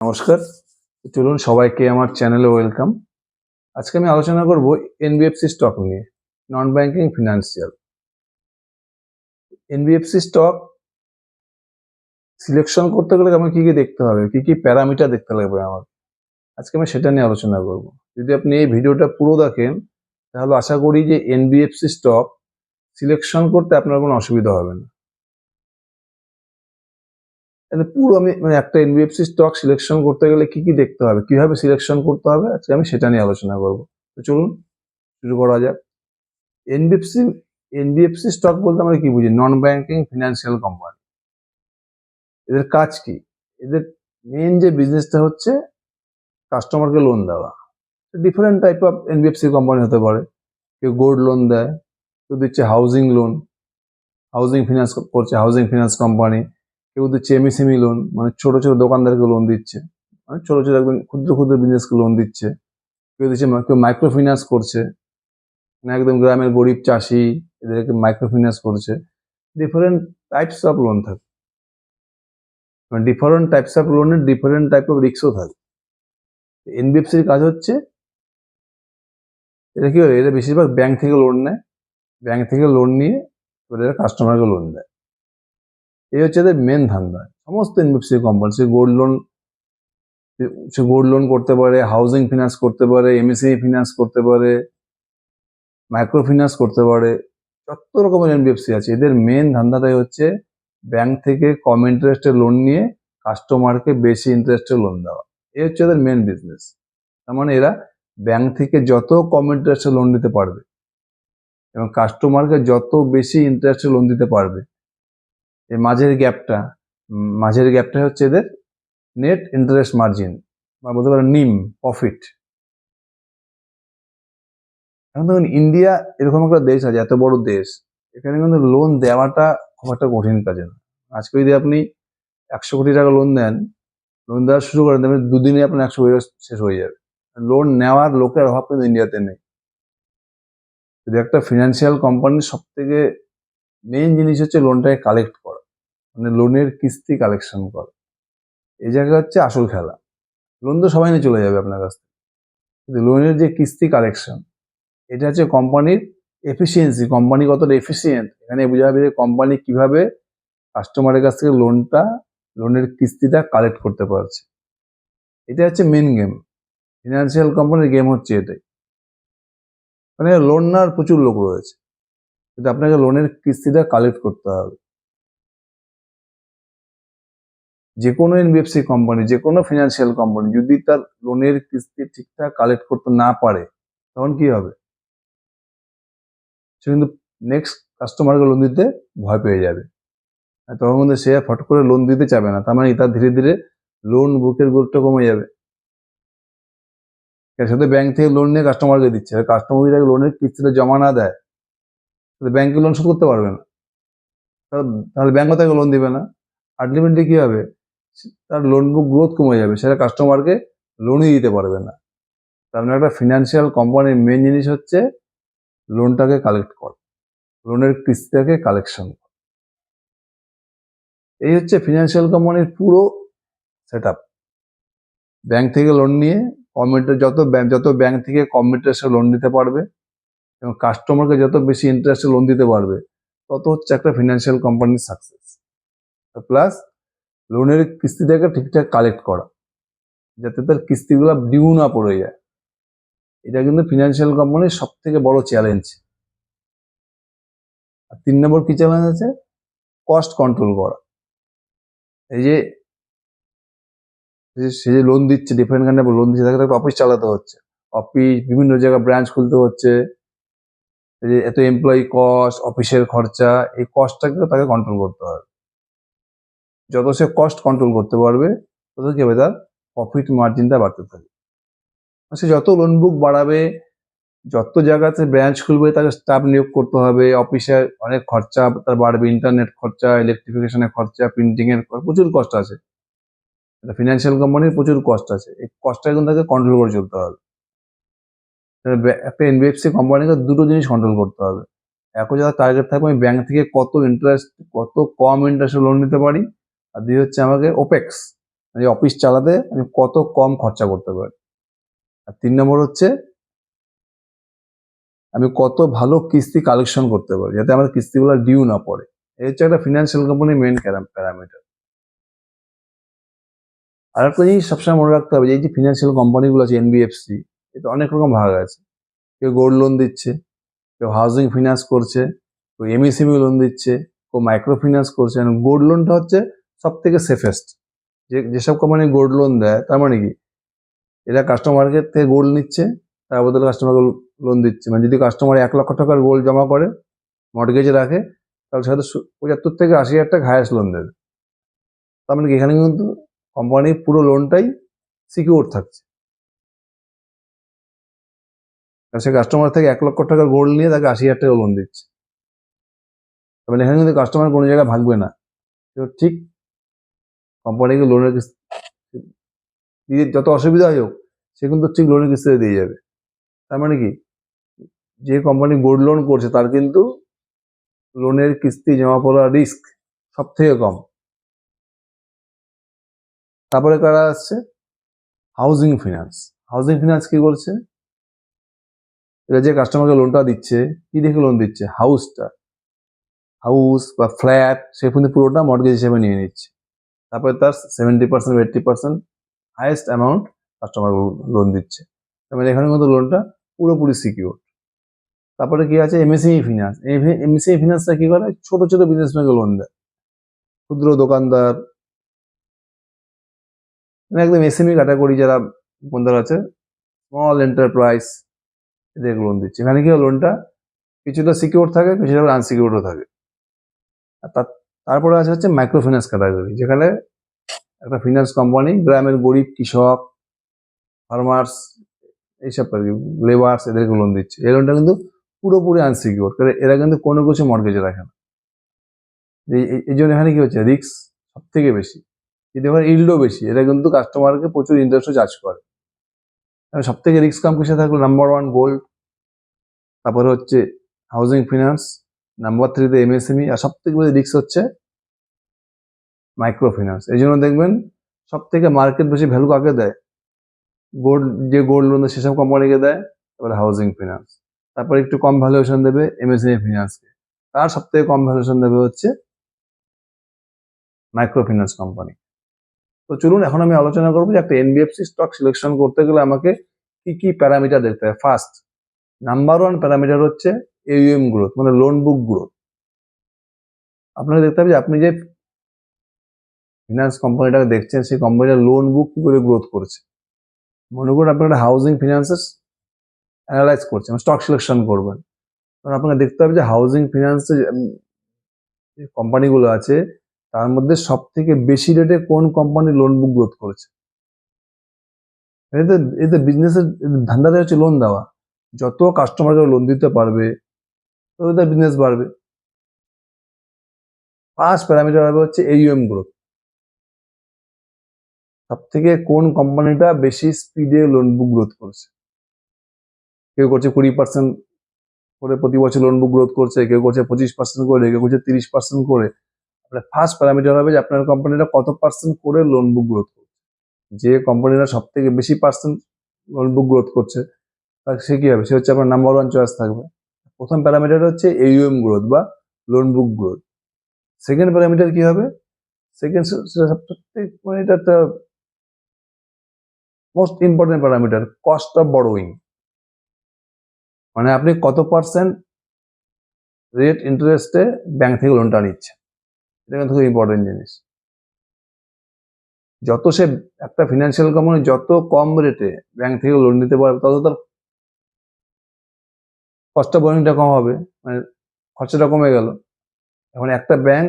নমস্কার। চলুন সবাইকে আমার চ্যানেলে ওয়েলকাম। আজকে আমি আলোচনা করব এনবিএফসি স্টক নিয়ে, non banking financial. NBFC stock selection করতে গেলে আমার কি দেখতে হবে, কি প্যারামিটার দেখতে লাগবে আমার, আজকে আমি সেটা নিয়ে আলোচনা করব। যদি আপনি এই ভিডিওটা পুরো দেখেন তাহলে আশা করি যে এনবিএফসি স্টক সিলেকশন করতে আপনার কোনো অসুবিধা হবে না। পুরো আমি একটা এনবিএফসি স্টক সিলেকশন করতে গেলে কি দেখতে হবে, কিভাবে সিলেকশন করতে হবে, আজকে আমি সেটা নিয়ে আলোচনা করব। তো চলুন শুরু করা যাক। এনবিএফসি এনবিএফসি স্টক বলতে আমরা কি বুঝি? Non banking financial company. এদের কাজ কি? এদের মেন যে বিজনেসটা হচ্ছে কাস্টমারকে লোন দেওয়া। Different type of NBFC company হতে পারে। কেউ গোল্ড লোন দেয়, কেউ দিচ্ছে হাউজিং লোন, হাউজিং ফিনান্স করছে হাউজিং ফিনান্স কোম্পানি। কেউ দিচ্ছে এমএসএমই লোন, মানে ছোট ছোট দোকানদারকে লোন দিচ্ছে, মানে ছোট ছোট একদম ক্ষুদ্র ক্ষুদ্র বিজনেসকে লোন দিচ্ছে। কেউ দিচ্ছে, কেউ মাইক্রো ফিনান্স করছে, মানে একদম গ্রামের গরিব চাষি এদেরকে মাইক্রো ফিনান্স করছে। ডিফারেন্ট টাইপস অফ লোন থাকে, ডিফারেন্ট টাইপস অফ লোনের ডিফারেন্ট টাইপ অফ রিস্কও থাকে। এনবিএফসির কাজ হচ্ছে, এটা কি করে, এরা বেশিরভাগ ব্যাংক থেকে লোন নেয়, ব্যাংক থেকে লোন নিয়ে এরা কাস্টমারকে লোন দেয়। এই হচ্ছে এদের মেন ধান্দা। সমস্ত এনবিএফসি কোম্পানি, সে গোল্ড লোন করতে পারে, হাউজিং ফিনান্স করতে পারে, এমএসএমই ফিনান্স করতে পারে, মাইক্রো ফিনান্স করতে পারে, যত রকমের এনবিএফসি আছে। এদের মেন ধান্দাটাই হচ্ছে ব্যাংক থেকে কম ইন্টারেস্টে লোন নিয়ে কাস্টমারকে বেশি ইন্টারেস্টে লোন দেওয়া। এই হচ্ছে এদের মেন বিজনেস। তার মানে এরা ব্যাংক থেকে যত কম ইন্টারেস্টে লোন দিতে পারবে এবং কাস্টমারকে যত বেশি ইন্টারেস্টে লোন দিতে পারবে, এই মাঝের গ্যাপটা হচ্ছে এদের নেট ইন্টারেস্ট মার্জিন, বা বলতে পারেন নিম, প্রফিট। এখন দেখুন, ইন্ডিয়া এরকম একটা দেশ আছে, এত বড় দেশ, এখানে কিন্তু লোন দেওয়াটা খুব একটা কঠিন কাজে না। আজকে যদি আপনি 100 কোটি টাকা লোন দেন, লোন দেওয়া শুরু করেন, তবে দুদিনে আপনার 100 কোটি শেষ হয়ে যাবে। লোন নেওয়ার লোকের অভাব কিন্তু ইন্ডিয়াতে নেই। যদি একটা ফিনান্সিয়াল কোম্পানির সব থেকে মেইন জিনিস হচ্ছে লোনটাকে কালেক্ট করা, মানে লোনের কিস্তি কালেকশন করা। এই জায়গায় হচ্ছে আসল খেলা। লোন তো সবাই নিয়ে চলে যাবে আপনার কাছ থেকে, কিন্তু লোনের যে কিস্তি কালেকশন, এটা হচ্ছে কোম্পানির এফিসিয়েন্সি, কোম্পানি কতটা এফিসিয়েন্ট। এখানে বোঝা যাবে যে কোম্পানি কিভাবে কাস্টমারের কাছ থেকে লোনের কিস্তিটা কালেক্ট করতে পারছে। এটা হচ্ছে মেন গেম। ফিনান্সিয়াল কোম্পানির গেম হচ্ছে এটাই। মানে লোন নেওয়ার প্রচুর লোক রয়েছে, কিন্তু আপনাকে লোনের কিস্তিটা কালেক্ট করতে হবে। যে কোনো এনবিএফসি কোম্পানি, যে কোনো ফিনান্সিয়াল কোম্পানি যদি তার লোনের কিস্তি ঠিকঠাক কালেক্ট করতে না পারে, তখন কি হবে? সে কিন্তু নেক্সট কাস্টমারকে লোন দিতে ভয় পেয়ে যাবে, তখন কিন্তু সে ফট করে লোন দিতে চাবে না। তার মানে তার ধীরে ধীরে লোন বুকের গুরুত্ব কমে যাবে। সাথে ব্যাংক থেকে লোন নিয়ে কাস্টমারকে দিচ্ছে, কাস্টমার যদি লোনের কিস্তিটা জমা না দেয়, তাহলে ব্যাংকে লোন শোধ করতে পারবে না, তাহলে ব্যাংকও তাকে লোন দিবে না। আলটিমেটলি কি হবে? তার লোন বুক গ্রোথ কমে যাবে, সেটা কাস্টমারকে লোনই দিতে পারবে না। তার মানে একটা ফিনান্সিয়াল কোম্পানির মেন জিনিস হচ্ছে লোনটাকে কালেক্ট করা, লোনের কিস্তিটাকে কালেকশন করা। এই হচ্ছে ফিনান্সিয়াল কোম্পানির পুরো সেট আপ। ব্যাংক থেকে লোন নিয়ে যত ব্যাংক থেকে কম ইন্টারেস্টে লোন দিতে পারবে এবং কাস্টমারকে যত বেশি ইন্টারেস্টে লোন দিতে পারবে, তত হচ্ছে একটা ফিনান্সিয়াল কোম্পানির সাকসেস। প্লাস লোনের কিস্তিটাকে ঠিকঠাক কালেক্ট করা, যাতে তার কিস্তিগুলো ডিউ না পড়ে যায়। এটা কিন্তু ফিনান্সিয়াল কোম্পানির সব থেকে বড় চ্যালেঞ্জ। আর 3 নম্বর কি চ্যালেঞ্জ আছে? কস্ট কন্ট্রোল করা। এই যে সে যে লোন দিচ্ছে, ডিফারেন্ট কাইন্ড অফ লোন দিচ্ছে, তাকে একটা অফিস চালাতে হচ্ছে, অফিস, বিভিন্ন জায়গায় ব্রাঞ্চ খুলতে হচ্ছে, এই যে এত এমপ্লয়ি কস্ট, অফিসের খরচা, এই কস্টটাকে তাকে কন্ট্রোল করতে হবে। যত সে কস্ট কন্ট্রোল করতে পারবে, তত কি হবে? তার প্রফিট মার্জিনটা বাড়তে থাকবে। সে যত লোন বুক বাড়াবে, যত জায়গাতে ব্রাঞ্চ খুলবে, তাকে স্টাফ নিয়োগ করতে হবে, অফিসে অনেক খরচা তার বাড়বে, ইন্টারনেট খরচা, ইলেকট্রিফিকেশনের খরচা, প্রিন্টিং এর প্রচুর কষ্ট আছে। ফিনান্সিয়াল কোম্পানির প্রচুর কষ্ট আছে, এই কষ্টটা কিন্তু তাকে কন্ট্রোল করে চলতে হবে। একটা এনবিএফসি কোম্পানিকে দুটো জিনিস কন্ট্রোল করতে হবে। এখন যারা টার্গেট থাকবে, আমি ব্যাংক থেকে কত কম ইন্টারেস্টে লোন নিতে পারি, আর দুই হচ্ছে আমাকে ওপেক্স, মানে অফিস চালাতে আমি কত কম খরচা করতে পারি। আর 3 নম্বর হচ্ছে আমি কত ভালো কিস্তি কালেকশন করতে পারি যাতে আমার কিস্তিগুলো ডিউ না পড়ে। এই হচ্ছে একটা ফিনান্সিয়াল কোম্পানির মেন প্যারামিটার। আর একটা জিনিস সবসময় মনে রাখতে হবে, এই যে ফিনান্সিয়াল কোম্পানিগুলো আছে এনবিএফসি, এতে অনেক রকম ভাগ আছে। কেউ গোল্ড লোন দিচ্ছে, কেউ হাউজিং ফিনান্স করছে, কেউ এমএসএমই লোন দিচ্ছে, কেউ মাইক্রো ফিনান্স করছে। গোল্ড লোনটা হচ্ছে সব থেকে সেফেস্ট। যেসব কোম্পানি গোল্ড লোন দেয় তার মানে কি, এরা কাস্টমারকে থেকে গোল্ড নিচ্ছে, তার বদলে কাস্টমারকে লোন দিচ্ছে। মানে যদি কাস্টমার 1 লক্ষ টাকার গোল্ড জমা করে মর্টগেজে রাখে, তাহলে সাথে 75 থেকে 80 হাজার টাকা হায়েস্ট লোন দেবে। তার মানে কি এখানে কিন্তু কোম্পানির পুরো লোনটাই সিকিউর থাকছে, কারণ সে কাস্টমার থেকে 1 লক্ষ টাকার গোল্ড নিয়ে তাকে 80 হাজার টাকা লোন দিচ্ছে। তার মানে এখানে কিন্তু কাস্টমার কোনো জায়গায় ভাগবে না, ঠিক কোম্পানিকে লোনের দিয়ে যত অসুবিধা হোক সে কিন্তু ঠিক লোনের কিস্তিতে দিয়ে যাবে। তার মানে কি, যে কোম্পানি গোল্ড লোন করছে তার কিন্তু লোনের কিস্তি জমা পড়ার রিস্ক সব থেকে কম। তারপরে কারা আসছে, হাউজিং ফিনান্স। হাউজিং ফিনান্স কি করছে, এরা যে কাস্টমারকে লোনটা দিচ্ছে কি দেখে লোন দিচ্ছে, হাউস বা ফ্ল্যাট সে কিন্তু পুরোটা মর্টগেজ হিসেবে নিয়ে নিচ্ছে। তারপরে তার 70% 80% হাইয়েস্ট অ্যামাউন্ট কাস্টমার লোন দিচ্ছে। তার মানে এখানে কিন্তু লোনটা পুরোপুরি সিকিউর। তারপরে কি আছে, এমএসএমই ফিনান্স। এমএসএমই ফিনান্সটা কি করে, ছোট ছোট বিজনেসম্যানকে লোন দেয়, ক্ষুদ্র দোকানদার, মানে একদম এসএমই ক্যাটাগরি যারা বন্ধুরা আছে, স্মল এন্টারপ্রাইজ, এদের লোন দিচ্ছে। এখানে কি লোনটা কিছুটা সিকিউর থাকে, কিছুটা আনসিকিউরও থাকে। আর তারপরে আছে হচ্ছে মাইক্রো ফিন্যান্স ক্যাটাগরি, যেখানে একটা ফিন্যান্স কোম্পানি গ্রামের গরিব কৃষক, ফার্মার্স, এইসব আর কি, লেবার্স, এদেরকে লোন দিচ্ছে। এই লোনটা কিন্তু পুরোপুরি আনসিকিউর, কারণ এরা কিন্তু কোনো কিছু মর্টগেজে রাখে না। এই জন্য এখানে কি হচ্ছে, রিস্ক সব থেকে বেশি, যদি এবার ইল্ডও বেশি, এটা কিন্তু কাস্টমারকে প্রচুর ইন্টারেস্টও চার্জ করে। সব থেকে রিস্ক কম কিসে থাকলো, নাম্বার 1 গোল্ড, তারপরে হচ্ছে হাউজিং ফিনান্স, নাম্বার 3-তে এমএসএমই, আর সব থেকে বেশি রিস্ক হচ্ছে মাইক্রো ফিনান্স। এই জন্য দেখবেন সব থেকে মার্কেট বেশি ভ্যালু কাকে দেয়, যে গোল্ড লোন সেসব কোম্পানিকে দেয়, তারপরে হাউজিং ফিনান্স, তারপরে একটু কম ভ্যালুয়েশন দেবে এমএসএমই ফিনান্সকে, তার সব থেকে কম ভ্যালুয়েশন দেবে হচ্ছে মাইক্রো ফিনান্স কোম্পানি। তো চলুন এখন আমি আলোচনা করবো যে একটা এনবিএফসি স্টক সিলেকশন করতে গেলে আমাকে কি কি প্যারামিটার দেখতে হয়। ফার্স্ট, নাম্বার 1 প্যারামিটার হচ্ছে এইউএম গ্রোথ, মানে লোন বুক গ্রোথ। আপনাকে দেখতে হবে যে আপনি যে ফিনান্স কোম্পানিটাকে দেখছেন সেই কোম্পানিটার লোন বুক কি করে গ্রোথ করছে। মনে করুন আপনি একটা হাউজিং ফিনান্সেস অ্যানালাইজ করছেন, স্টক সিলেকশন করবেন, তখন আপনাকে দেখতে হবে যে হাউজিং ফিনান্সের যে কোম্পানিগুলো আছে তার মধ্যে সব থেকে বেশি রেটে কোন কোম্পানি লোন বুক গ্রোথ করেছে। এতে বিজনেসের ধান্দাটা হচ্ছে লোন দেওয়া, যত কাস্টমারকে লোন দিতে পারবে তত তার বিজনেস বাড়বে। ফার্স্ট প্যারামিটার হবে হচ্ছে এইউএম গ্রোথ, সব থেকে কোন কোম্পানিটা বেশি স্পিডে লোন বুক গ্রোথ করছে। কেউ করছে 20% করে প্রতি বছর লোন বুক গ্রোথ করছে, কেউ করছে 25% করে, কেউ করছে 30% করে। ফার্স্ট প্যারামিটার হবে যে আপনার কোম্পানিটা কত পার্সেন্ট করে লোন বুক গ্রোথ করছে। যে কোম্পানিটা সব থেকে বেশি পার্সেন্ট লোন বুক গ্রোথ করছে তার সে কি হবে, সে হচ্ছে আপনার নাম্বার 1 চয়েস থাকবে। প্রথম প্যারামিটার হচ্ছে এইউএম গ্রোথ বা loan book growth. Second parameter কি হবে, সেকেন্ড মানে এটা একটা most important parameter, cost of borrowing, মানে আপনি কত পার্সেন্ট রেট ইন্টারেস্টে ব্যাংক থেকে লোনটা নিচ্ছে। এটা কিন্তু খুব ইম্পর্টেন্ট জিনিস। যত সে একটা ফিনান্সিয়াল কোম্পানি যত কম রেটে ব্যাংক থেকে লোন নিতে পারবে তত তার কস্ট অফ বরোয়িংটা কম হবে, মানে খরচাটা কমে গেল। এখন একটা ব্যাংক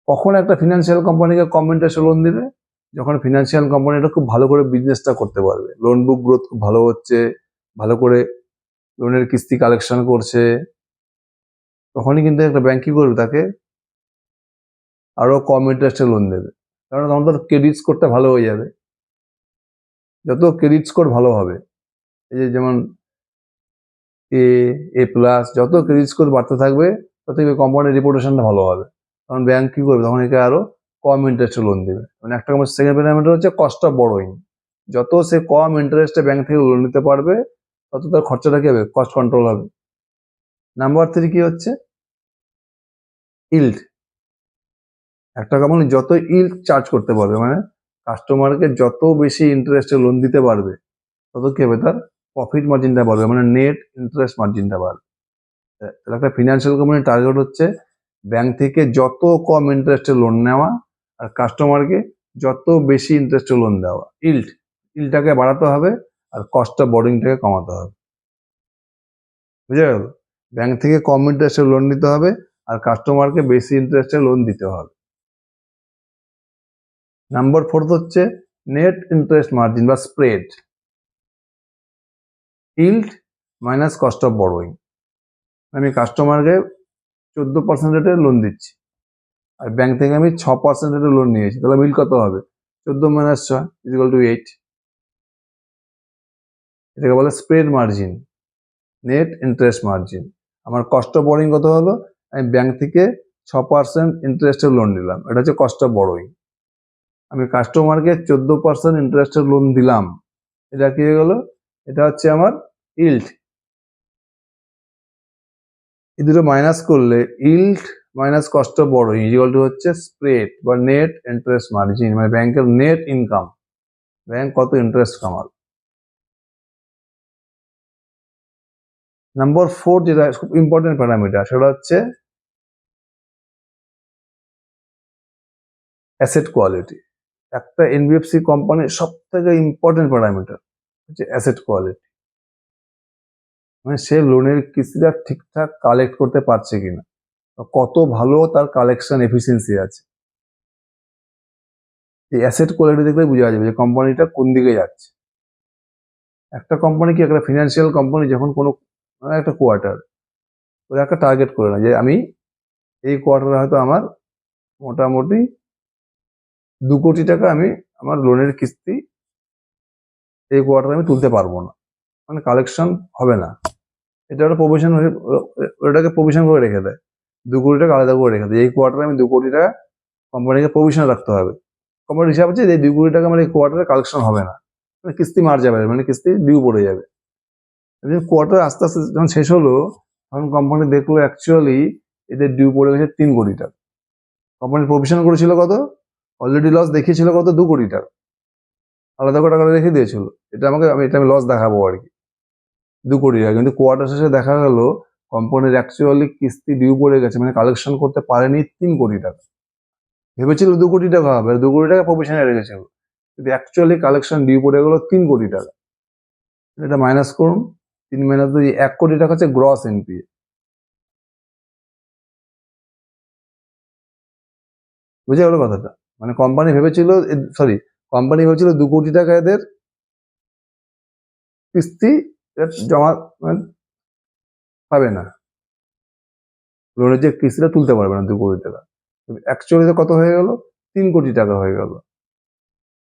কখন একটা ফিনান্সিয়াল কোম্পানিকে কম ইন্টারেস্টে লোন দিবে, যখন ফিনান্সিয়াল কোম্পানিটা খুব ভালো করে বিজনেসটা করতে পারবে, লোন বুক গ্রোথ খুব ভালো হচ্ছে, ভালো করে লোনের কিস্তি কালেকশন করছে, তখনই কিন্তু একটা ব্যাংক কি করবে, তাকে আরো কম ইন্টারেস্টে লোন দেবে, কারণ তখন তার ক্রেডিট স্কোরটা ভালো হয়ে যাবে। যত ক্রেডিট স্কোর ভালো হবে, এই যে যেমন A+, যত ক্রেডিট স্কোর বাড়তে থাকবে তত কোম্পানির রিপুটেশনটা ভালো হবে, তখন ব্যাংক কি করবে, তখন একে আরো কম ইন্টারেস্টে লোন দেবে। মানে একটা সেকেন্ড প্যারামিটার হচ্ছে কস্ট অফ বড়োয়িং। যত সে কম ইন্টারেস্টে ব্যাংক থেকে লোন নিতে পারবে তত তার খরচাটা কি হবে, কস্ট কন্ট্রোল হবে। নাম্বার 3 কি হচ্ছে, ইল্ড। একটা কোম্পানি যত ইল্ড চার্জ করতে পারবে, মানে কাস্টমারকে যত বেশি ইন্টারেস্টে লোন দিতে পারবে তত কি হবে, তার প্রফিট মার্জিনটা বাড়বে, মানে নেট ইন্টারেস্ট মার্জিনটা বাড়বে। তাহলে একটা ফিনান্সিয়াল কোম্পানির টার্গেট হচ্ছে ব্যাংক থেকে যত কম ইন্টারেস্টে লোন নেওয়া আর কাস্টমারকে যত বেশি ইন্টারেস্টে লোন দেওয়া। ইল্ডটাকে বাড়াতে হবে আর কস্ট অফ বরোইংটাকে কমাতে হবে। বুঝে গেল? ব্যাংক থেকে কম ইন্টারেস্টে লোন নিতে হবে আর কাস্টমারকে বেশি ইন্টারেস্টে লোন দিতে হবে। নাম্বার 4 হচ্ছে নেট ইন্টারেস্ট মার্জিন বা spread. Yield minus cost of borrowing. আমি কাস্টমারকে 14% রেটে লোন দিচ্ছি আর ব্যাংক থেকে আমি 6% রেটে লোন নিয়েছি, তাহলে বিল কত হবে, 14 - 6 = 8। এটাকে বলে spread margin, net interest margin. আমার কস্ট অফ বরোইং কত হলো, আমি ব্যাংক থেকে 6% ইন্টারেস্টের লোন নিলাম, এটা হচ্ছে কস্ট অফ বরোইং। আমি কাস্টমারকে 14% ইন্টারেস্টের লোন দিলাম, এটা কি হয়ে গেল, এটা হচ্ছে আমার ইল্ড। এই দুটো মাইনাস করলে yield minus cost of borrowing হচ্ছে স্প্রেড বা নেট ইন্টারেস্ট মার্জিন, মানে ব্যাংকের নেট ইনকাম, ব্যাংক কত ইন্টারেস্ট কামাল। নাম্বার 4 যেটা খুব ইম্পর্টেন্ট প্যারামিটার, সেটা হচ্ছে অ্যাসেট কোয়ালিটি। একটা এনবিএফসি কোম্পানির সব থেকে ইম্পর্টেন্ট প্যারামিটার হচ্ছে অ্যাসেট কোয়ালিটি, মানে সে লোনের কিস্তিটা ঠিকঠাক কালেক্ট করতে পারছে কিনা, কত ভালো তার কালেকশন এফিসিয়েন্সি আছে। এই অ্যাসেট কোয়ালিটি দেখলে বোঝা যাবে যে কোম্পানিটা কোন দিকে যাচ্ছে। একটা কোম্পানি কি, একটা ফিনান্সিয়াল কোম্পানি যখন কোনো একটা কোয়ার্টার ওরা একটা টার্গেট করে না যে আমি এই কোয়ার্টারে হয়তো আমার মোটামুটি 2 কোটি টাকা আমি আমার লোনের কিস্তি এই কোয়ার্টারে আমি তুলতে পারবো না, মানে কালেকশন হবে না। এটা একটা প্রভিশন, ওটাকে প্রভিশন করে রেখে দেয়, 2 কোটি টাকা আলাদা করে রেখে দেয়, এই কোয়ার্টারে আমি 2 কোটি টাকা কোম্পানিকে প্রভিশন রাখতে হবে। কোম্পানির হিসাব হচ্ছে যে 2 কোটি টাকা আমার এই কোয়ার্টারে কালেকশন হবে না, মানে কিস্তি মার যাবে, মানে কিস্তি ডিউ পড়ে যাবে। কোয়ার্টার আস্তে আস্তে যখন শেষ হলো তখন কোম্পানি দেখলো অ্যাকচুয়ালি এদের ডিউ পড়ে গেছে 3 কোটি টাকা। কোম্পানির প্রভিশন করেছিল কত, অলরেডি লস দেখিয়েছিল কত, 2 কোটি টাকা, আলাদা করে টাকা রেখে দিয়েছিল, এটা আমি লস দেখাবো আর কি, 2 কোটি টাকা। কিন্তু কোয়ার্টার শেষে দেখা গেল কোম্পানির অ্যাকচুয়ালি কিস্তি ডিউ পড়ে গেছে, মানে কালেকশন করতে পারেনি 3 কোটি টাকা। ভেবেছিল 2 কোটি টাকা হবে, 2 কোটি টাকা প্রভিশনে রেখেছিল, কিন্তু অ্যাকচুয়ালি কালেকশন ডিউ পড়ে গেল 3 কোটি টাকা। এটা মাইনাস করুন, 3 - 2 1 কোটি টাকা হচ্ছে গ্রস এনপিএ। বুঝে গেল কথাটা, মানে কোম্পানি ভেবেছিল 2 কোটি টাকা এদের কিস্তি জমা মানে পাবে না, লোনের যে কিস্তিটা তুলতে পারবে না 2 কোটি টাকা, অ্যাকচুয়ালি কত হয়ে গেল, 3 কোটি টাকা হয়ে গেল।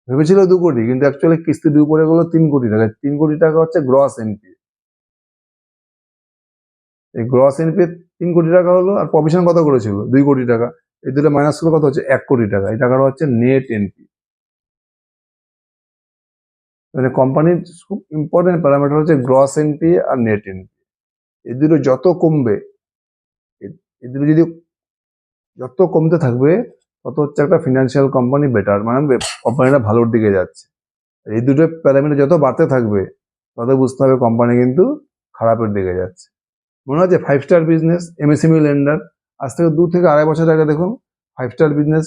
ভেবেছিল 2 কোটি, কিন্তু অ্যাকচুয়ালি কিস্তি ডিউ পড়ে গেল 3 কোটি টাকা। 3 কোটি টাকা হচ্ছে গ্রস এনপিএ। এই গ্রস এনপিএ 3 কোটি টাকা হলো, আর প্রভিশন কত করেছিল 2 কোটি টাকা, এই দুটো মাইনাস করলে কত হচ্ছে 1 কোটি টাকা। এই টাকাটা হচ্ছে নেট এনপিএ। মানে কোম্পানির খুব ইম্পর্টেন্ট প্যারামিটার হচ্ছে গ্রস এনপিএ আর নেট এনপিএ। এই দুটো যত কমবে, এই দুটো যদি যত কমতে থাকবে তত হচ্ছে একটা ফিনান্সিয়াল কোম্পানি বেটার, মানে কোম্পানিটা ভালোর দিকে যাচ্ছে। এই দুটো প্যারামিটার যত বাড়তে থাকবে তত বুঝতে হবে কোম্পানি কিন্তু খারাপের দিকে যাচ্ছে। মনে হচ্ছে 5 স্টার বিজনেস, এমএসএমই লেন্ডার, আজ থেকে 2 থেকে 2.5 বছর আগে দেখুন 5 স্টার বিজনেস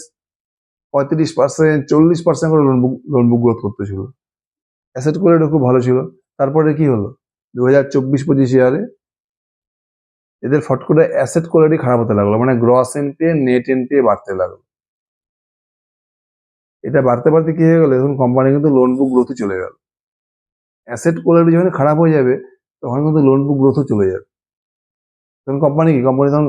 35% 40% করে লোন বুক গ্রোথ করতেছিল, অ্যাসেট কোয়ালিটি খুব ভালো ছিল। তারপরে কি হলো, 2024-25 ইয়ারে এদের ফট করে অ্যাসেট কোয়ালিটি খারাপ হতে লাগলো, মানে গ্রস এনপিএ নেট এনপিএ বাড়তে লাগলো। এটা বাড়তে বাড়তে কি হয়ে গেল, এখন কোম্পানি কিন্তু লোন বুক গ্রোথে চলে গেল। অ্যাসেট কোয়ালিটি যখন খারাপ হয়ে যাবে তখন কিন্তু লোন বুক গ্রোথও চলে যাবে। তখন তখন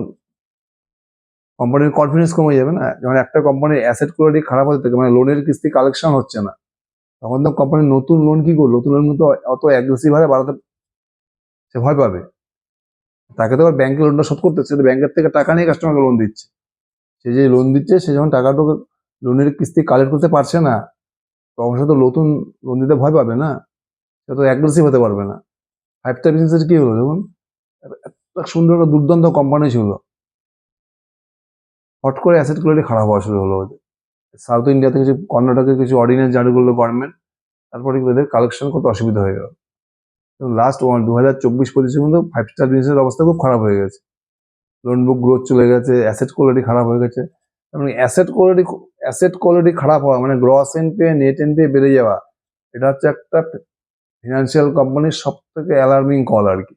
কোম্পানির কনফিডেন্স কমে যাবে না। যখন একটা কোম্পানির অ্যাসেট কোয়ালিটি খারাপ হতে থাকে, মানে লোনের কিস্তি কালেকশন হচ্ছে না, তখন তো কোম্পানি নতুন লোন কি করলো, নতুন লোন কিন্তু অত অ্যাগ্রেসিভ ভাবে বাড়াতে সে ভয় পাবে। তাকে তো আবার ব্যাংকের লোনটা শোধ করতে হচ্ছে, ব্যাংকের থেকে টাকা নিয়ে কাস্টমারকে লোন দিচ্ছে, সে যে লোন দিচ্ছে সে যখন টাকাটা লোনের কিস্তি কালেক্ট করতে পারছে না, তখন সে তো নতুন লোন দিতে ভয় পাবে না, সে তো অ্যাগ্রেসিভ হতে পারবে না। 5 স্টার বিজনেসের কি হলো দেখুন, একটা সুন্দর একটা দুর্দান্ত কোম্পানি ছিল, হট করে অ্যাসেট কোয়ালিটি খারাপ হওয়া শুরু হলো ওদের। সাউথ ইন্ডিয়াতে কিছু কর্ণাটকের কিছু অর্ডিন্যান্স জারি করলো গভর্নমেন্ট, তারপরে এদের কালেকশন করতে অসুবিধা হয়ে গেল। এবং লাস্ট 2024-25 কিন্তু 5 স্টার বিজনেসের অবস্থা খুব খারাপ হয়ে গেছে, লোন বুক গ্রোথ চলে গেছে, অ্যাসেট কোয়ালিটি খারাপ হয়ে গেছে। মানে অ্যাসেট কোয়ালিটি খারাপ হওয়া মানে গ্রস এনপিএ নেট এনপিএ বেড়ে যাওয়া, এটা হচ্ছে একটা ফিনান্সিয়াল কোম্পানির সব থেকে অ্যালার্মিং কল আর কি।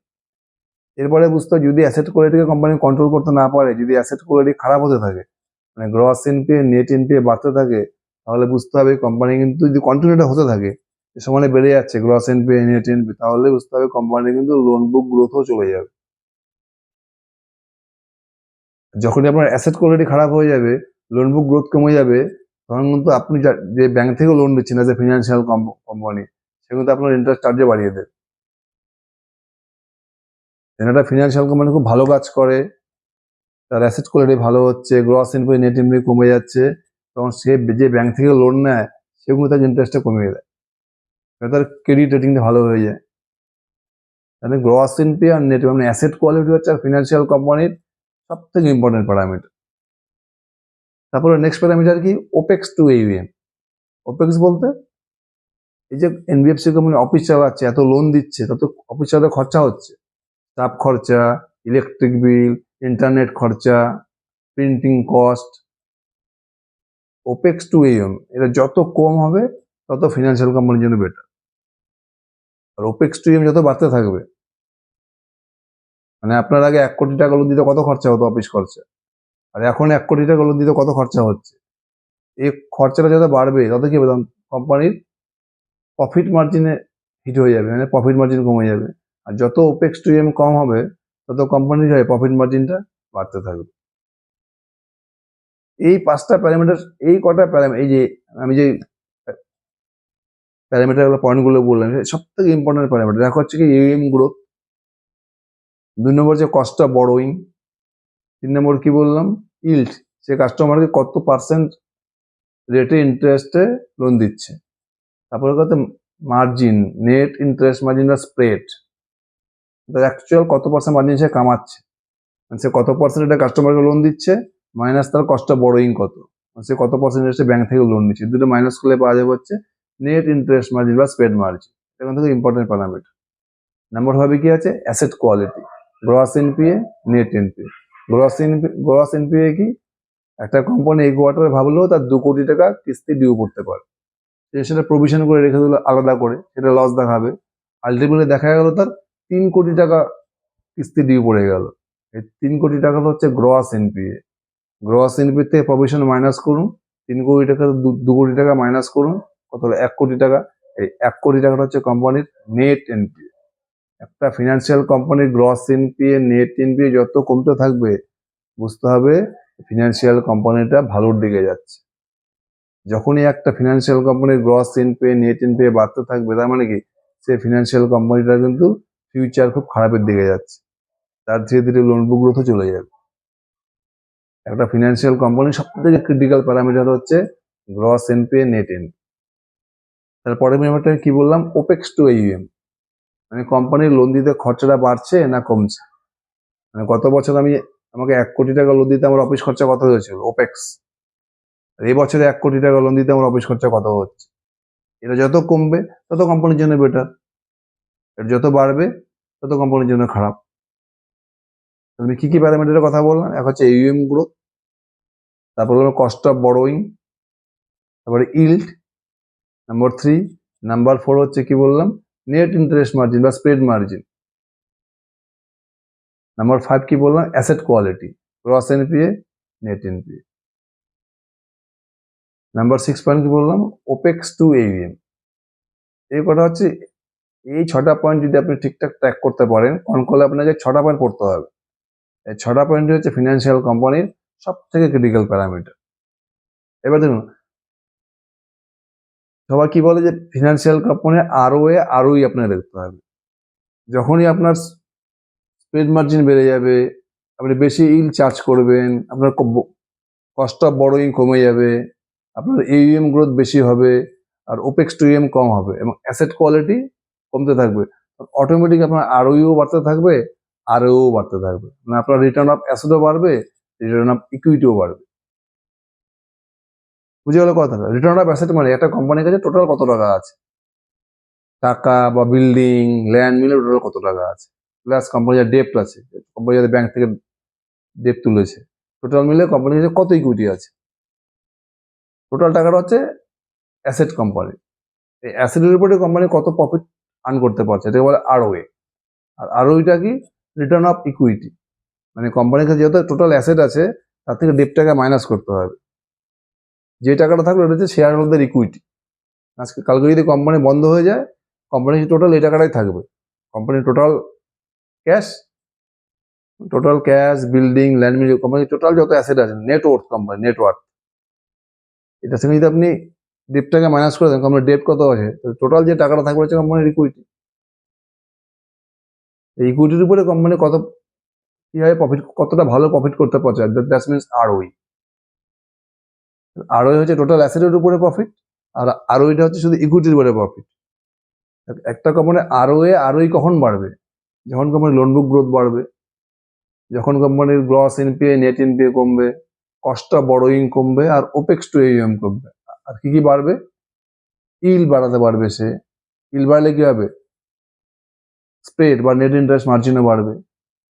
এরপরে বুঝতে হবে, যদি অ্যাসেট কোয়ালিটিকে কোম্পানি কন্ট্রোল করতে না পারে, যদি অ্যাসেট কোয়ালিটি খারাপ হতে থাকে, মানে গ্রস এনপিএ নেট এনপিএ বাড়তে থাকে, তাহলে বুঝতে হবে কোম্পানি কিন্তু যদি কন্টিনিউটা হতে থাকে, সমানে বেড়ে যাচ্ছে গ্রস এনপিএ নেট এনপিএ, তাহলে বুঝতে হবে কোম্পানি কিন্তু লোন বুক গ্রোথও চলে যাবে। যখনই আপনার অ্যাসেট কোয়ালিটি খারাপ হয়ে যাবে, লোন বুক গ্রোথ কমে যাবে, তখন কিন্তু আপনি যে ব্যাংক থেকে লোন দিচ্ছেন এজ এ ফিনান্সিয়াল কোম্পানি, সে কিন্তু আপনার ইন্টারেস্ট চার্জে বাড়িয়ে দেবে। একটা ফিনান্সিয়াল কোম্পানি খুব ভালো কাজ করে, তার অ্যাসেট কোয়ালিটি ভালো হচ্ছে, গ্রস এনপিএ নেট এনপিএ কমে যাচ্ছে, তখন সে যে ব্যাংক থেকে লোন নেয় সেগুলো তার ইন্টারেস্টটা কমিয়ে দেয়, তার ক্রেডিট রেটিংটা ভালো হয়ে যায়। তাহলে গ্রস এনপিএ আর নেট মানে অ্যাসেট কোয়ালিটি হচ্ছে আর ফিনান্সিয়াল কোম্পানির সব থেকে ইম্পর্টেন্ট প্যারামিটার। তারপরে নেক্সট প্যারামিটার কি, ওপেক্স টু AUM। ওপেক্স বলতে এই যে এনবিএফসি কোম্পানি অফিস চালাচ্ছে, এত লোন দিচ্ছে, তত অফিস চালাতে খরচা হচ্ছে, স্টাফ খরচা, ইলেকট্রিক বিল, ইন্টারনেট খরচা, printing cost. Opex to AUM এটা যত কম হবে তত ফিনান্সিয়াল কোম্পানির জন্য বেটার। আর ওপেক্স টু AUM যত বাড়তে থাকবে, মানে আপনার আগে 1 কোটি টাকা লোন দিতে কত খরচা হতো অফিস খরচা, আর এখন 1 কোটি টাকা লোন দিতে কত খরচা হচ্ছে, এই খরচাটা যত বাড়বে তত কি হবে, কোম্পানির প্রফিট মার্জিনে হিট হয়ে যাবে, মানে প্রফিট মার্জিন কমে যাবে। আর যত ওপেক্স টু AUM কম হবে, তত কোম্পানির হয় প্রফিট মার্জিনটা বাড়তে থাকবে। এই 5টা প্যারামিটার, এই কটা প্যারামিটার, এই যে আমি যে প্যারামিটার পয়েন্টগুলো বললাম, সব থেকে ইম্পর্টেন্ট প্যারামিটার। দেখা হচ্ছে কি AUM গ্রোথ, 2 নম্বর হচ্ছে কস্ট অফ বড়োয়িং, 3 নম্বর কি বললাম ইল্ড, সে কাস্টমারকে কত পার্সেন্ট রেটে ইন্টারেস্টে লোন দিচ্ছে, তারপরে কত মার্জিন, নেট ইন্টারেস্ট মার্জিন বা স্প্রেড, অ্যাকচুয়াল কত পার্সেন্ট মার্জিন সে কামাচ্ছে, মানে সে কত পার্সেন্ট এটা কাস্টমারকে লোন দিচ্ছে, মাইনাস তার কস্ট অফ বড়োয়িং কত, সে কত পার্সেন্ট ইন্টারেস্টে ব্যাংক থেকে লোন নিচ্ছে, দুটো মাইনাস করলে পাওয়া যাবে হচ্ছে নেট ইন্টারেস্ট মার্জিন বা স্প্রেড মার্জিন। এখান থেকে ইম্পর্টেন্ট প্যারামিটার। নাম্বার হবে কি আছে, asset quality, gross NPA, net NPA. Gross NPA কি, একটা কোম্পানি এই কোয়ার্টারে ভাবলেও তার 2 কোটি টাকা কিস্তি ডিউ করতে পারে, সেটা প্রভিশন করে রেখে দিল আলাদা করে, সেটা লস দেখাবে। আলটিমেটলি দেখা গেল তার 3 কোটি টাকা কিস্তি ডিউ পড়ে গেল। এই 3 কোটি টাকা হচ্ছে গ্রস এনপিএ। গ্রস এনপিএ থেকে প্রভিশন মাইনাস করুন, 3 কোটি টাকা 2 কোটি টাকা মাইনাস করুন, কত হলো 1 কোটি টাকা। এই 1 কোটি টাকাটা হচ্ছে কোম্পানির নেট এনপিএ। একটা ফিনান্সিয়াল কোম্পানির গ্রস এনপিএ নেট এনপিএ যত কমতে থাকবে, বুঝতে হবে ফিনান্সিয়াল কোম্পানিটা ভালোর দিকে যাচ্ছে। যখনই একটা ফিনান্সিয়াল কোম্পানির গ্রস এনপিএ নেট এনপিএ বাড়তে থাকবে, তার মানে কি সে ফিনান্সিয়াল কোম্পানিটা কিন্তু ফিউচার খুব খারাপের দিকে যাচ্ছে, তার ধীরে ধীরে লোন বুক গ্রোথও চলে যাবে। একটা ফিনান্সিয়াল কোম্পানির সব থেকে ক্রিটিক্যাল প্যারামিটার হচ্ছে গ্রস এনপিএ নেট এনপিএ। তারপরে আমি কি বললাম, ওপেক্স টু AUM, মানে কোম্পানির লোন দিতে খরচাটা বাড়ছে না কমছে। মানে গত বছর আমাকে 1 কোটি টাকা লোন দিতে আমার অফিস খরচা কত হয়েছিল ওপেক্স, এই বছরে 1 কোটি টাকা লোন দিতে আমার অফিস খরচা কত হচ্ছে। এটা যত কমবে তত কোম্পানির জন্য বেটার, এটা যত বাড়বে তত কোম্পানির জন্য খারাপ। আমি কি প্যারামিটারের কথা বললাম, এক হচ্ছে AUM গ্রোথ, তারপর হলো কস্ট অফ বড়োয়িং, তারপরে ইল্ড, নাম্বার 3, নাম্বার 4 হচ্ছে কি বললাম নেট ইন্টারেস্ট মার্জিন বা স্প্রেড মার্জিন, নাম্বার 5 কি বললাম asset quality, gross NPA net NPA, number 6 point কি বললাম ওপেক্স টু AUM। এই কথা হচ্ছে, এই 6টা পয়েন্ট যদি আপনি ঠিকঠাক ট্র্যাক করতে পারেন, কারণ করলে আপনাকে 6টা পয়েন্ট পড়তে হবে। এই 6টা পয়েন্ট হচ্ছে ফিনান্সিয়াল কোম্পানির সব থেকে ক্রিটিক্যাল প্যারামিটার। এবার দেখুন, সবাই কি বলে যে ফিনান্সিয়াল কোম্পানির ROE আপনাকে দেখতে হবে। যখনই আপনার স্প্রেড মার্জিন বেড়ে যাবে, আপনি বেশি ইল চার্জ করবেন, আপনার কস্ট অফ বড়োয়িং কমে যাবে, আপনার AUM গ্রোথ বেশি হবে আর ওপেক্স টু AUM কম হবে এবং অ্যাসেট কোয়ালিটি কমতে থাকবে, অটোমেটিক আপনার ROE বাড়তে থাকবে, ROE বাড়তে থাকবে, মানে আপনার রিটার্ন অফ অ্যাসেটও বাড়বে, রিটার্ন অফ ইকুইটিও বাড়বে। বুঝে গেল কথাটা? রিটার্ন অফ অ্যাসেট মানে একটা কোম্পানির কাছে টোটাল কত টাকা আছে, টাকা বা বিল্ডিং ল্যান্ড মিলে টোটাল কত টাকা আছে, প্লাস কোম্পানির ডেপ্ট আছে, কোম্পানি যাদের ব্যাংক থেকে ডেপ তুলেছে, টোটাল মিলে কোম্পানির কাছে কত ইকুইটি আছে, টোটাল টাকাটা হচ্ছে অ্যাসেট কোম্পানি। এই অ্যাসেটের উপরে কোম্পানি কত প্রফিট আর্ন করতে পারছে, এটাকে বলে ROA। আর ROEটা কি? রিটার্ন অফ ইকুইটি, মানে কোম্পানির কাছে যত টোটাল অ্যাসেট আছে তার থেকে ডেপ্টটাকে মাইনাস করতে হবে, যে টাকাটা থাকলো ওটা হচ্ছে শেয়ার হোল্ডার ইকুইটি। আজকে কালকে যদি কোম্পানি বন্ধ হয়ে যায়, কোম্পানির টোটাল এই টাকাটাই থাকবে, কোম্পানির টোটাল ক্যাশ বিল্ডিং ল্যান্ড মিল, কোম্পানির টোটাল যত অ্যাসেট আছে, নেটওয়ার্থ, কোম্পানি নেটওয়ার্থ, এটার সঙ্গে যদি আপনি ডেপ্টটাকে মাইনাস করে দেন, কোম্পানির ডেপ্ট কত আছে, টোটাল যে টাকাটা থাকবে হচ্ছে কোম্পানির ইকুইটি। এই ইকুইটির উপরে কোম্পানি কত কিভাবে প্রফিট, কতটা ভালো প্রফিট করতে পারছে, দ্যাট মিনস ROE। ROE হচ্ছে টোটাল অ্যাসেটের উপরে প্রফিট, আর ROEটা হচ্ছে শুধু ইকুইটির উপরে প্রফিট। একটা কোম্পানির ROE কখন বাড়বে? যখন কোম্পানির লোন বুক গ্রোথ বাড়বে, যখন কোম্পানির গ্রস এনপিএ নেট এনপিএ কমবে, কস্ট অফ বড়োইং কমবে, আর ওপেক্স টু AUM কমবে। আর কি কি বাড়বে? ইল বাড়াতে পারবে সে, ইল বাড়লে কি হবে? স্প্রেড বা নেট ইন্টারেস্ট মার্জিনও বাড়বে।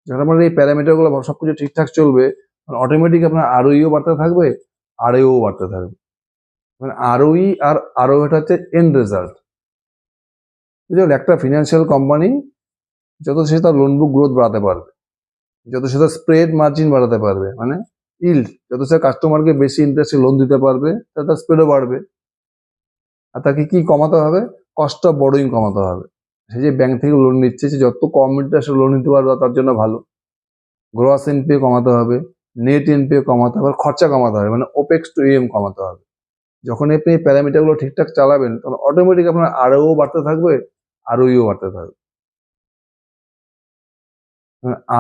যখন আপনার এই প্যারামিটারগুলো সবকিছু ঠিকঠাক চলবে, অটোমেটিক আপনার ROEও বাড়তে থাকবে, ROEও বাড়তে থাকবে। মানে ROE আর ROEটা হচ্ছে এন্ড রেজাল্ট। বুঝলেন? একটা ফিনান্সিয়াল কোম্পানি যত সে তার লোন বুক গ্রোথ বাড়াতে পারবে, যত সে তার স্প্রেড মার্জিন বাড়াতে পারবে, মানে ইল্ড, যত সে কাস্টমারকে বেশি ইন্টারেস্টে লোন দিতে পারবে, তার স্প্রেডও বাড়বে। আর তাকে কি কমাতে হবে? কস্ট অফ বড়োইং কমাতে হবে। সে যে ব্যাংক থেকে লোন নিচ্ছে, সে যত কম ইন্টারেস্টে লোন নিতে পারবে তার জন্য ভালো। গ্রস এনপিএ কমাতে হবে, নেট এনপিএ কমাতে হবে, খরচা কমাতে হবে, মানে ওপেক্স টু AUM কমাতে হবে। যখন আপনি এই প্যারামিটারগুলো ঠিকঠাক চালাবেন, তখন অটোমেটিক আপনার ROE বাড়তে থাকবে, ROEও বাড়তে থাকবে।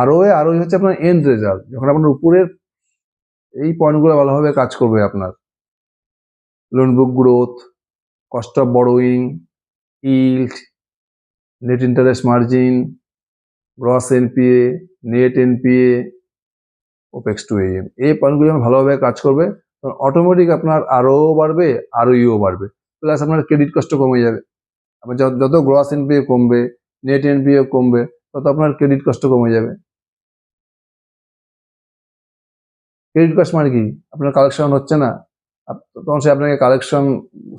ROE হচ্ছে আপনার এন্ড রেজাল্ট, যখন আপনার উপরের এই পয়েন্টগুলো ভালোভাবে কাজ করবে, আপনার loan book growth, cost of borrowing, yield, net interest margin, gross NPA, net NPA, opex to AUM, এই পয়েন্টগুলো যখন ভালোভাবে কাজ করবে, তখন অটোমেটিক আপনার ROE বাড়বে, ROEও বাড়বে, প্লাস আপনার ক্রেডিট কস্টও কমে যাবে। আপনার যত গ্রস এনপিএ কমবে, নেট এনপিএ কমবে, তত আপনার ক্রেডিট কস্টও কমে যাবে। ক্রেডিট কস্ট মানে কি? আপনার কালেকশন হচ্ছে না, তখন সে আপনাকে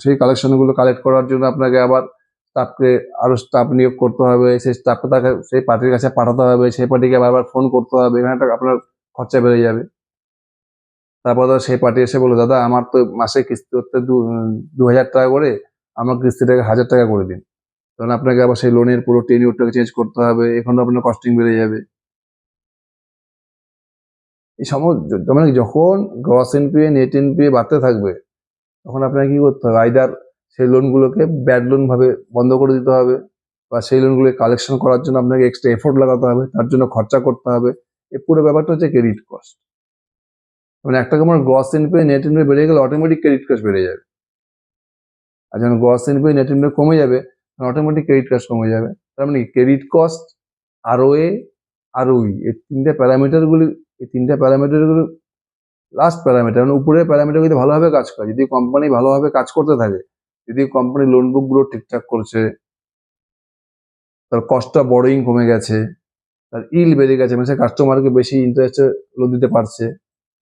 সেই কালেকশনগুলো কালেক্ট করার জন্য আপনাকে আবার আরো স্টাফ নিয়োগ করতে হবে, সেই স্টাফকে তাকে সেই পার্টির কাছে পাঠাতে হবে, সেই পার্টিকে বারবার ফোন করতে হবে, এখানে আপনার খরচা বেড়ে যাবে। তারপর সেই পার্টি এসে বললো, দাদা আমার তো মাসে কিস্তি হচ্ছে 2000 টাকা করে, আমার কিস্তিটাকে 1000 টাকা করে দিন, তখন আপনাকে আবার সেই লোনের পুরো টেনিউরটাকে চেঞ্জ করতে হবে, এখানে আপনার কস্টিং বেড়ে যাবে। এই মানে যখন গ্রস এনপিএ নেট এনপিএ বাড়তে থাকবে, তখন আপনাকে কি করতে হবে? আইদার সেই লোনগুলোকে ব্যাড লোন ভাবে বন্ধ করে দিতে হবে, বা সেই লোনগুলো কালেকশন করার জন্য আপনাকে এক্সট্রা এফোর্ট লাগাতে হবে, তার জন্য খরচা করতে হবে। এই পুরো ব্যাপারটা হচ্ছে ক্রেডিট কস্ট। মানে একটা আমার গ্রস এনপিএ নেট এনপিএ বেড়ে গেলে অটোমেটিক ক্রেডিট কস্ট বেড়ে যাবে, আর যখন গ্রস এনপিএ নেট এনপিএ কমে যাবে, অটোমেটিক ক্রেডিট কস্ট কমে যাবে। তার মানে ক্রেডিট কস্ট, ROA, ROE, এই তিনটে প্যারামিটারগুলো লাস্ট প্যারামিটার, মানে উপরের প্যারামিটার যদি ভালোভাবে কাজ করে, যদি কোম্পানি ভালোভাবে কাজ করতে থাকে, যদি কোম্পানি লোন বুক গুলো ঠিকঠাক করছে, তার কস্ট অফ বড়োইং কমে গেছে, তার ইল বেড়ে গেছে, মানে সে কাস্টমারকে বেশি ইন্টারেস্টে লোন দিতে পারছে,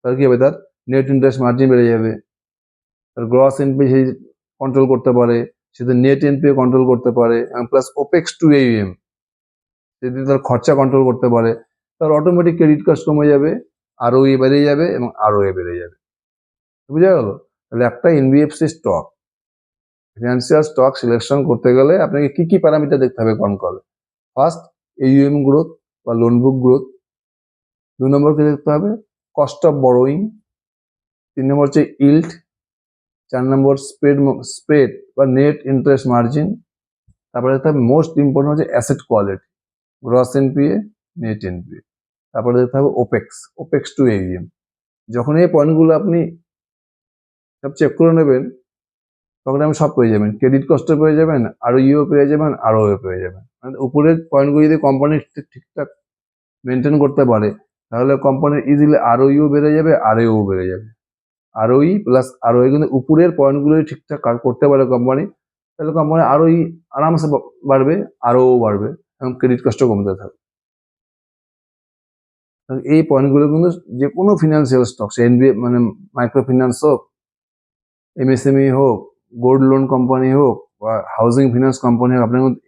তার কি হবে? তার নেট ইন্টারেস্ট মার্জিন বেড়ে যাবে, তার গ্রস এনপিএ সে কন্ট্রোল করতে পারে, সে নেট এনপিএ কন্ট্রোল করতে পারে, এবং প্লাস ওপেক্স টু AUM যদি তার খরচা কন্ট্রোল করতে পারে, তার অটোমেটিক ক্রেডিট কস্ট কমে যাবে, ROE বেড়ে যাবে এবং ROA বেড়ে যাবে। বুঝা গেল? তাহলে একটা NBFC stock, financial stock selection করতে গেলে আপনাকে কি কি প্যারামিটার দেখতে হবে কোন কলে? ফার্স্ট, AUM গ্রোথ বা লোন বুক গ্রোথ। 2 নম্বর কি দেখতে হবে? Cost of বড়োইং। 3 নম্বর হচ্ছে ইল্ড। 4 নম্বর স্প্রেড বা নেট ইন্টারেস্ট মার্জিন। তারপরে দেখতে হবে মোস্ট ইম্পর্টেন্ট হচ্ছে asset quality, gross NPA, net NPA. তারপরে দেখতে হবে ওপেক্স টু AUM। যখন এই পয়েন্টগুলো আপনি সব চেক করে নেবেন, তখন আপনি সব পেয়ে যাবেন। ক্রেডিট কস্টও পেয়ে যাবেন, আরও ইও পেয়ে যাবেন, আরও পেয়ে যাবেন। মানে উপরের পয়েন্টগুলো যদি কোম্পানি ঠিকঠাক মেনটেন করতে পারে, তাহলে কোম্পানির ইজিলি আরও ইও বেড়ে যাবে, আরও বেড়ে যাবে। আরওই প্লাস আরওই কিন্তু উপরের পয়েন্টগুলো ঠিকঠাক করতে পারে কোম্পানি, তাহলে কোম্পানি আরওই আরামসে বাড়বে, আরও বাড়বে, এবং ক্রেডিট কস্টও কমতে থাকবে। এই পয়েন্টগুলো কিন্তু যে কোনো ফিনান্সিয়াল স্টক, সে এনবিএ মানে মাইক্রো ফিন্যান্স হোক, এমএসএমই হোক, গোল্ড লোন কোম্পানি হোক, বা হাউজিং ফিনান্স কোম্পানি হোক, আপনার কিন্তু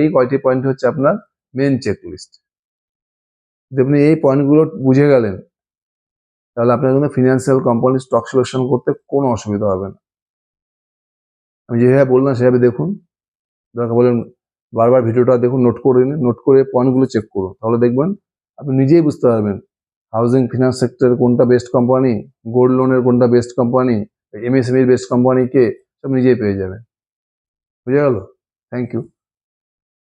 এই কয়টি পয়েন্ট হচ্ছে আপনার মেন চেকলিস্ট। যদি আপনি এই পয়েন্টগুলো বুঝে গেলেন, তাহলে আপনার কিন্তু ফিনান্সিয়াল কোম্পানি স্টক সিলেকশন করতে কোনো অসুবিধা হবে না। আমি যেভাবে বললাম সেভাবে দেখুন, দরকার বলেন বারবার ভিডিওটা দেখুন, নোট করে নিন, নোট করে পয়েন্টগুলো চেক করুন, তাহলে দেখবেন আপনি নিজেই বুঝতে পারবেন হাউজিং ফিনান্স সেক্টরের কোনটা বেস্ট কোম্পানি, গোল্ড লোনের কোনটা বেস্ট কোম্পানি, এমএসএমইর বেস্ট কোম্পানি কে, সব নিজেই পেয়ে যাবেন। বুঝে গেল? Thank you.